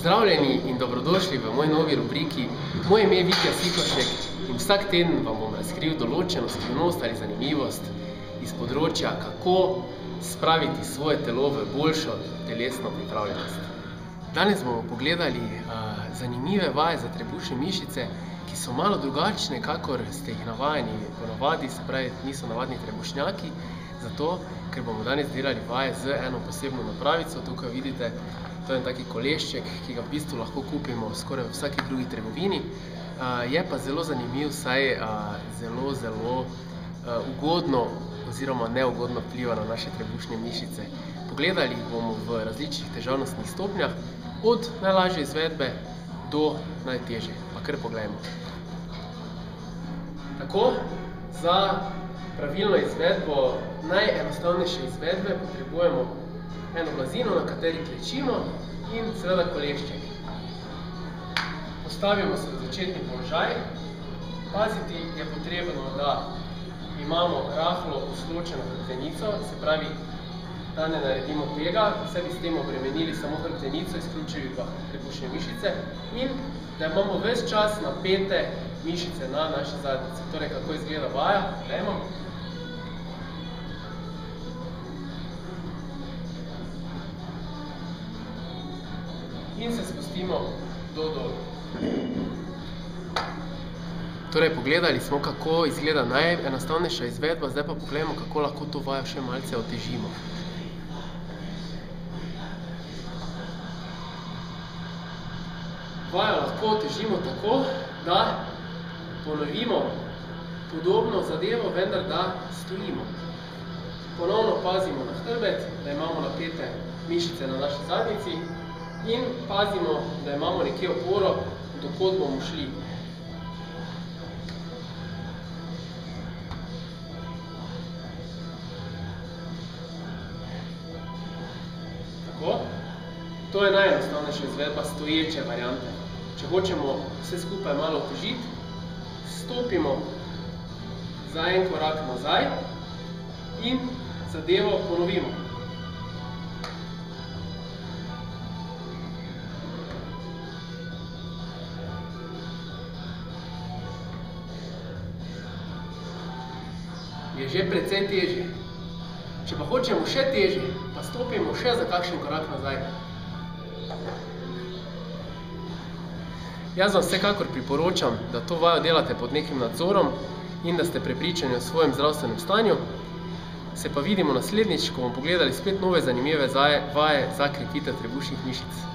Pozdravljeni in dobrodošli v moji novi rubriki. Moje ime je Vitja Sikošek in vsak teden vam bom razkril določeno skrivnost ali zanimivost iz področja, kako spraviti svoje telo v boljšo telesno pripravljenost. Danes bomo pogledali zanimive vaje za trebušne mišice, ki so malo drugačne, kakor ste jih navajeni ponavadi, se pravi, niso navadni trebušnjaki, zato, ker bomo danes delali vaje z eno posebno napravico. Tukaj vidite, to je en taki kolešček, ki ga v bistvu lahko kupimo skoraj v vsaki drugi trgovini. Je pa zelo zanimiv, saj zelo ugodno oziroma neugodno vpliva na naše trebušne mišice. Pogledali jih bomo v različnih težavnostnih stopnjah, od najlažje izvedbe do najtežje. Pa kar poglejmo. Tako, za pravilno izvedbo najenostavnejše izvedbe potrebujemo eno blazino, na kateri klečimo, in seveda kolešček. Postavimo se v začetni položaj. Paziti je potrebno, da imamo rahlo usločeno hrbtenico, se pravi, da ne naredimo tega, saj bi s tem obremenili samo hrbtenico, izključili pa trebušne mišice, in da imamo ves čas napete mišice na naši zadnjici. Torej, kako izgleda vaja, gledamo. In se spustimo do dol. Torej, pogledali smo, kako izgleda najenostavnejša izvedba, zdaj pa pogledamo, kako lahko to vajo še malce otežimo. Vajo lahko otežimo tako, da ponovimo podobno zadevo, vendar da stojimo. Ponovno pazimo na hrbet, da imamo napete mišice na naši zadnjici, in pazimo, da imamo nekje oporo, dokod bomo šli. Tako. To je najenostavnejša izvedba stoječe variante. Če hočemo vse skupaj malo otežiti, stopimo za en korak nazaj in zadevo ponovimo. Je že precej težje. Če pa hočemo še težje, pa stopimo še za kakšen korak nazaj. Jaz vam vsekakor priporočam, da to vajo delate pod nekim nadzorom in da ste prepričani o svojem zdravstvenem stanju. Se pa vidimo naslednjič, ko bomo pogledali spet nove zanimive vaje za krepitev trebušnih mišic.